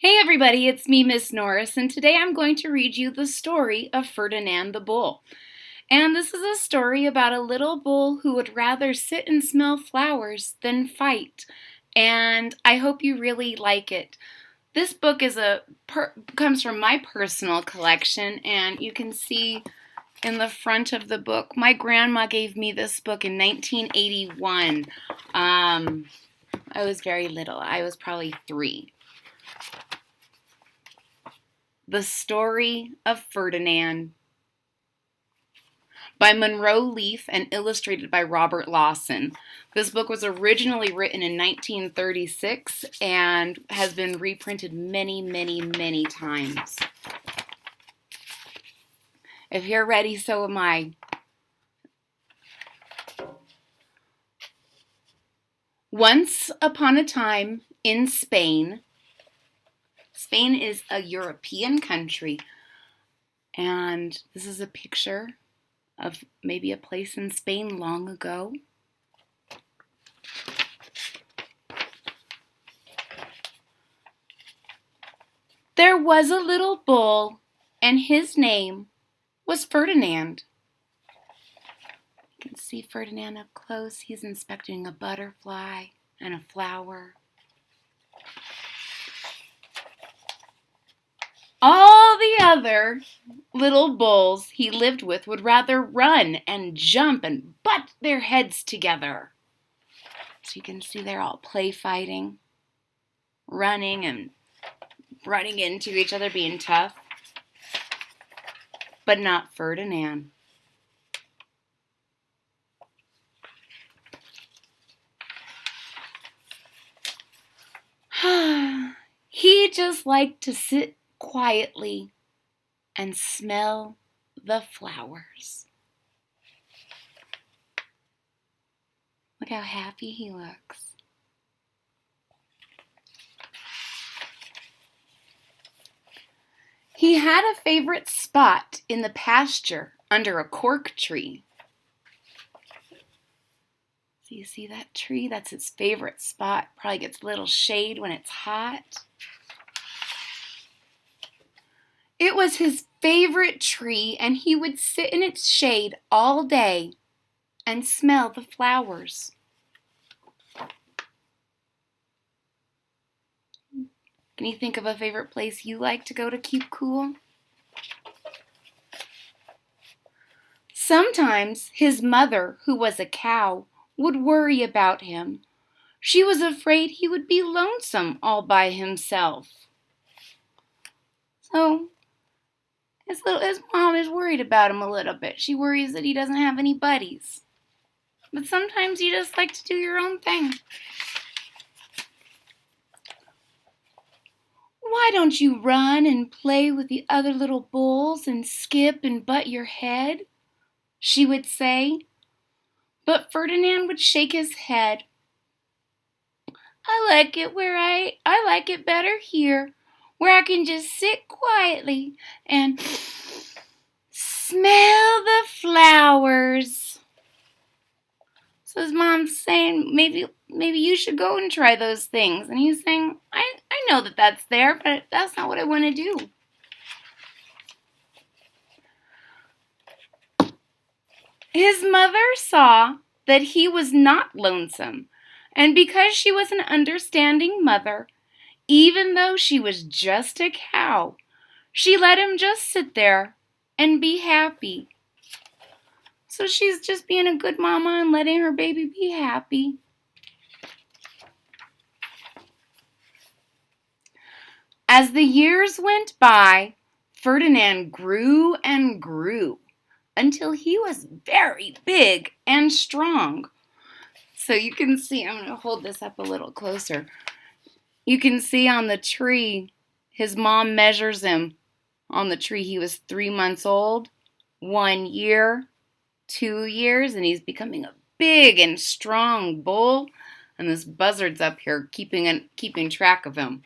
Hey everybody, it's me, Miss Norris, and today I'm going to read you the story of Ferdinand the Bull. And this is a story about a little bull who would rather sit and smell flowers than fight. And I hope you really like it. This book comes from my personal collection, and you can see in the front of the book, my grandma gave me this book in 1981. I was very little. I was probably 3. The Story of Ferdinand by Munro Leaf and illustrated by Robert Lawson. This book was originally written in 1936 and has been reprinted many, many, many times. If you're ready, so am I. Once upon a time in Spain. Spain is a European country, and this is a picture of maybe a place in Spain long ago. There was a little bull, and his name was Ferdinand. You can see Ferdinand up close. He's inspecting a butterfly and a flower. All the other little bulls he lived with would rather run and jump and butt their heads together. So you can see they're all play fighting, running and running into each other, being tough. But not Ferdinand. He just liked to sit quietly and smell the flowers. Look how happy he looks. He had a favorite spot in the pasture under a cork tree. So you see that tree? That's his favorite spot. Probably gets a little shade when it's hot. It was his favorite tree, and he would sit in its shade all day and smell the flowers. Can you think of a favorite place you like to go to keep cool? Sometimes his mother, who was a cow, would worry about him. She was afraid he would be lonesome all by himself. So his mom is worried about him a little bit. She worries that he doesn't have any buddies. But sometimes you just like to do your own thing. Why don't you run and play with the other little bulls and skip and butt your head? She would say. But Ferdinand would shake his head. I like it better here, where I can just sit quietly and smell the flowers. So his mom's saying, maybe you should go and try those things. And he's saying, I know that that's there, but that's not what I want to do. His mother saw that he was not lonesome, and because she was an understanding mother, even though she was just a cow, she let him just sit there and be happy. So she's just being a good mama and letting her baby be happy. As the years went by, Ferdinand grew and grew until he was very big and strong. So you can see, I'm going to hold this up a little closer. You can see on the tree, his mom measures him. On the tree, he was 3 months old, 1 year, 2 years, and he's becoming a big and strong bull. And this buzzard's up here keeping track of him.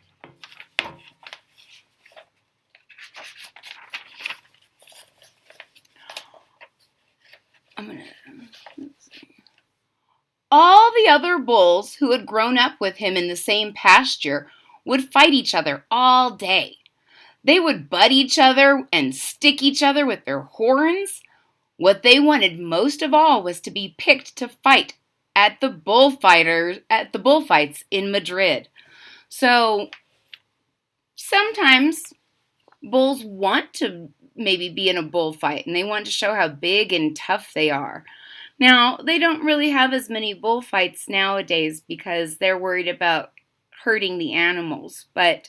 All the other bulls who had grown up with him in the same pasture would fight each other all day. They would butt each other and stick each other with their horns. What they wanted most of all was to be picked to fight at the bullfights in Madrid. So sometimes bulls want to maybe be in a bullfight and they want to show how big and tough they are. Now, they don't really have as many bullfights nowadays because they're worried about hurting the animals, but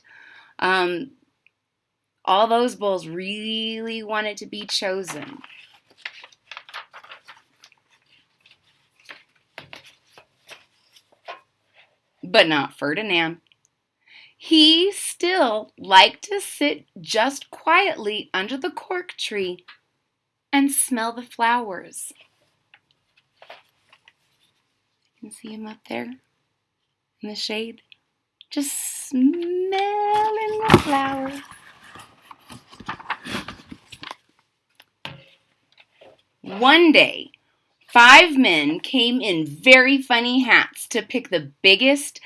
all those bulls really wanted to be chosen. But not Ferdinand. He still liked to sit just quietly under the cork tree and smell the flowers. You can see him up there in the shade, just smelling the flowers. One day, 5 men came in very funny hats to pick the biggest,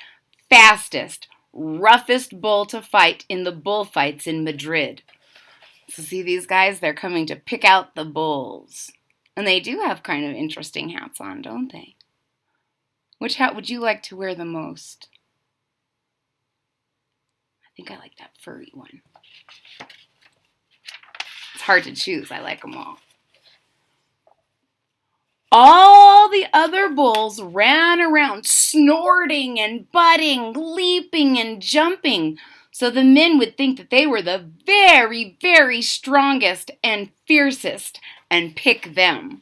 fastest, roughest bull to fight in the bullfights in Madrid. So see these guys? They're coming to pick out the bulls. And they do have kind of interesting hats on, don't they? Which hat would you like to wear the most? I think I like that furry one. It's hard to choose. I like them all. All the other bulls ran around snorting and butting, leaping and jumping, so the men would think that they were the very, very strongest and fiercest and pick them.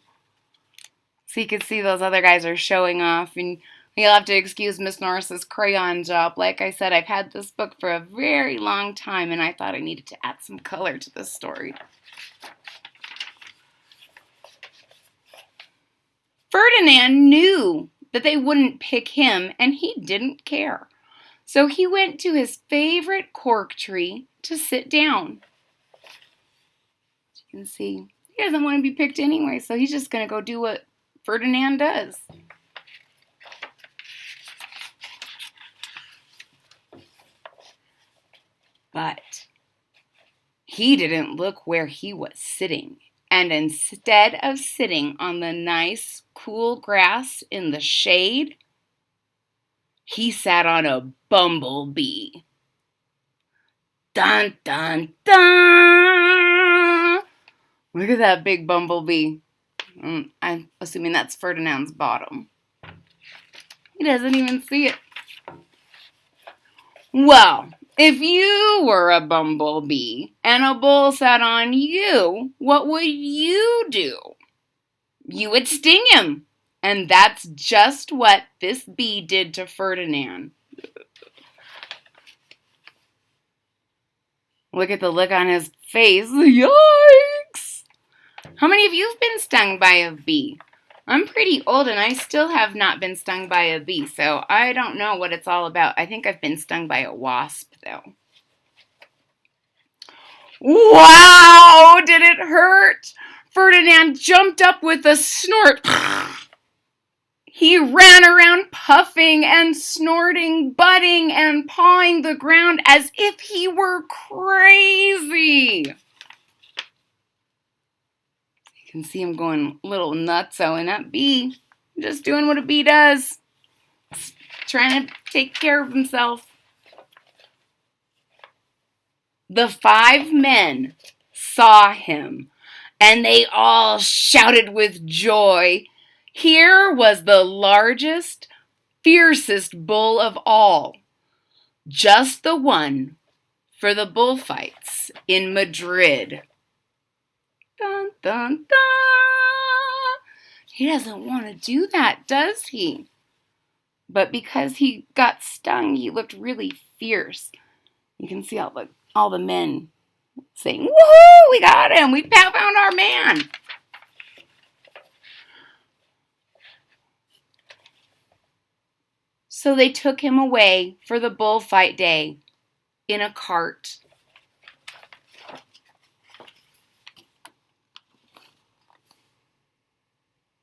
So you can see those other guys are showing off, and you'll have to excuse Miss Norris's crayon job. Like I said, I've had this book for a very long time, and I thought I needed to add some color to this story. Ferdinand knew that they wouldn't pick him, and he didn't care. So he went to his favorite cork tree to sit down. As you can see, he doesn't want to be picked anyway, so he's just going to go do what Ferdinand does. But he didn't look where he was sitting. And instead of sitting on the nice, cool grass in the shade, he sat on a bumblebee. Dun, dun, dun! Look at that big bumblebee. I'm assuming that's Ferdinand's bottom. He doesn't even see it. Well, if you were a bumblebee and a bull sat on you, what would you do? You would sting him. And that's just what this bee did to Ferdinand. Look at the look on his face. Yikes! How many of you have been stung by a bee? I'm pretty old and I still have not been stung by a bee, so I don't know what it's all about. I think I've been stung by a wasp, though. Wow! Did it hurt? Ferdinand jumped up with a snort. He ran around puffing and snorting, butting and pawing the ground as if he were crazy. You can see him going a little nutso, and that bee, just doing what a bee does, trying to take care of himself. The 5 men saw him, and they all shouted with joy. Here was the largest, fiercest bull of all, just the one for the bullfights in Madrid. Dun, dun, dun. He doesn't want to do that, does he? But because he got stung, he looked really fierce. You can see all the men saying, "Woohoo, we got him! We found our man!" So they took him away for the bullfight day in a cart.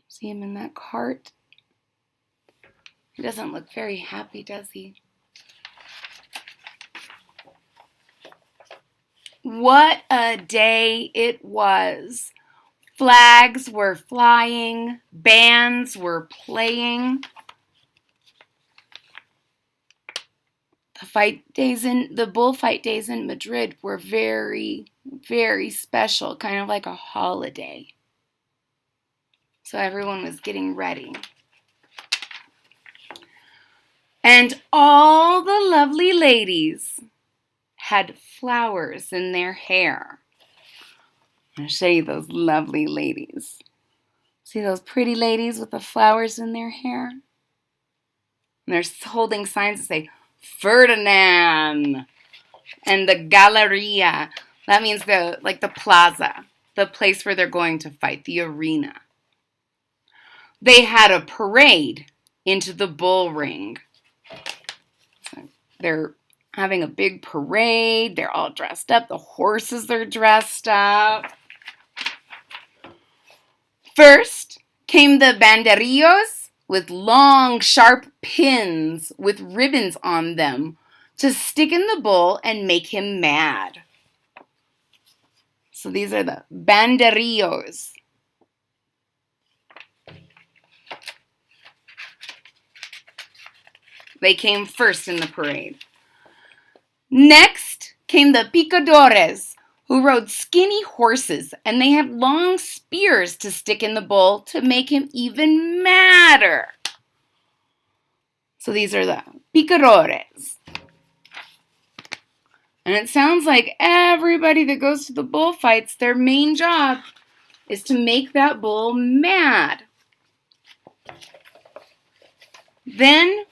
See him in that cart? He doesn't look very happy, does he? What a day it was. Flags were flying, bands were playing. The bullfight days in Madrid were very, very special, kind of like a holiday. So everyone was getting ready. And all the lovely ladies had flowers in their hair. I'll show you those lovely ladies. See those pretty ladies with the flowers in their hair? And they're holding signs that say, Ferdinand, and the Galleria. That means the plaza, the place where they're going to fight, the arena. They had a parade into the bull ring. So they're having a big parade. They're all dressed up. The horses are dressed up. First came the banderillos with long, sharp pins with ribbons on them to stick in the bull and make him mad. So these are the banderillos. They came first in the parade. Next came the picadores, who rode skinny horses, and they had long spears to stick in the bull to make him even madder. So these are the picadores. And it sounds like everybody that goes to the bullfights, their main job is to make that bull mad. Then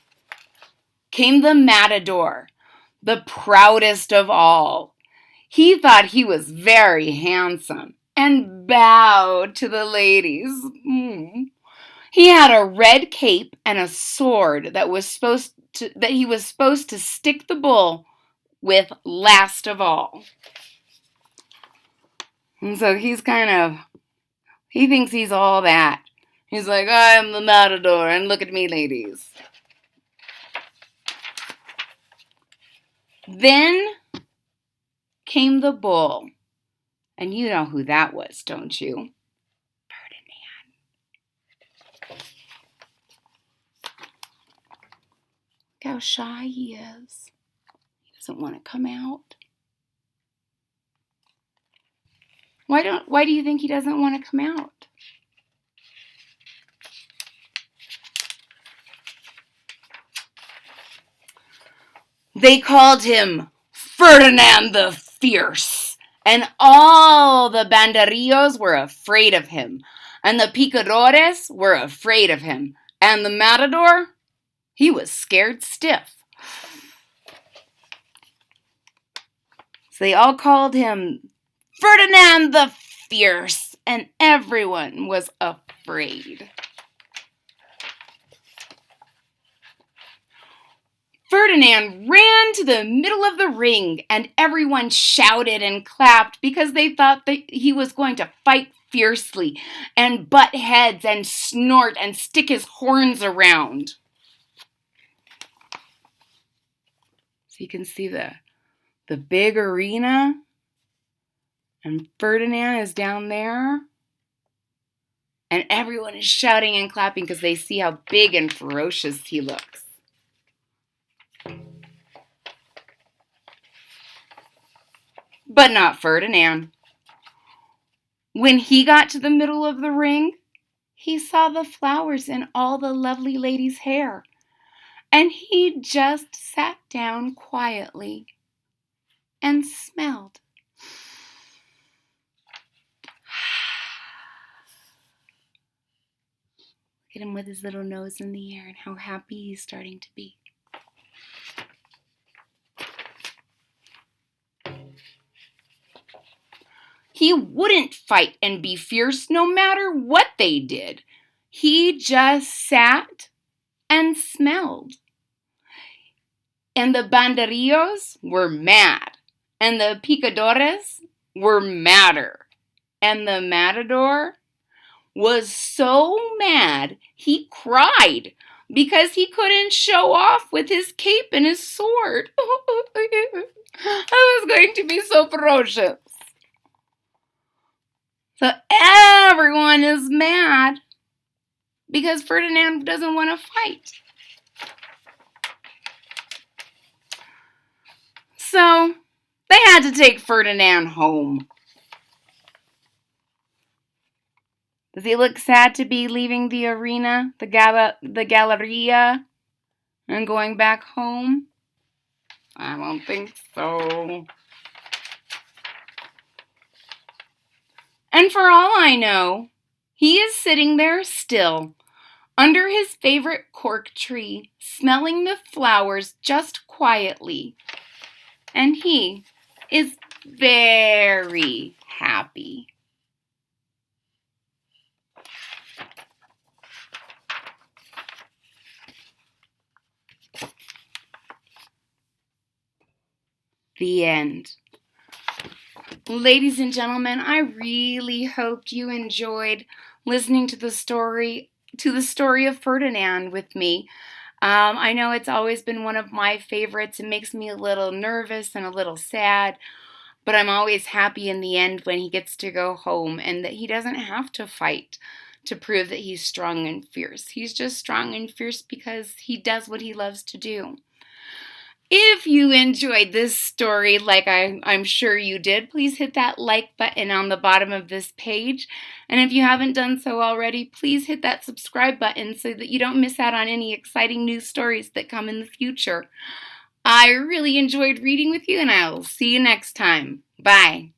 came the matador, the proudest of all. He thought he was very handsome and bowed to the ladies. He had a red cape and a sword that he was supposed to stick the bull with last of all. And so he thinks he's all that. He's like, I'm the matador, and look at me, ladies. Then came the bull. And you know who that was, don't you? Ferdinand. Look how shy he is. He doesn't want to come out. Why do you think he doesn't want to come out? They called him Ferdinand the Fierce, and all the banderillos were afraid of him, and the picadores were afraid of him, and the matador, he was scared stiff. So they all called him Ferdinand the Fierce, and everyone was afraid. Ferdinand ran to the middle of the ring, and everyone shouted and clapped because they thought that he was going to fight fiercely and butt heads and snort and stick his horns around. So you can see the big arena, and Ferdinand is down there, and everyone is shouting and clapping because they see how big and ferocious he looks. But not Ferdinand. When he got to the middle of the ring, he saw the flowers in all the lovely ladies' hair, and he just sat down quietly and smelled. Look at him with his little nose in the air and how happy he's starting to be. He wouldn't fight and be fierce no matter what they did. He just sat and smelled. And the banderillos were mad. And the picadores were madder. And the matador was so mad he cried because he couldn't show off with his cape and his sword. I was going to be so ferocious. So everyone is mad because Ferdinand doesn't want to fight. So they had to take Ferdinand home. Does he look sad to be leaving the arena, the Galleria, and going back home? I don't think so. And for all I know, he is sitting there still, under his favorite cork tree, smelling the flowers just quietly. And he is very happy. The end. Ladies and gentlemen, I really hoped you enjoyed listening to the story of Ferdinand with me. I know it's always been one of my favorites. It makes me a little nervous and a little sad, but I'm always happy in the end when he gets to go home and that he doesn't have to fight to prove that he's strong and fierce. He's just strong and fierce because he does what he loves to do. If you enjoyed this story like I'm sure you did, please hit that like button on the bottom of this page. And if you haven't done so already, please hit that subscribe button so that you don't miss out on any exciting new stories that come in the future. I really enjoyed reading with you, and I'll see you next time. Bye.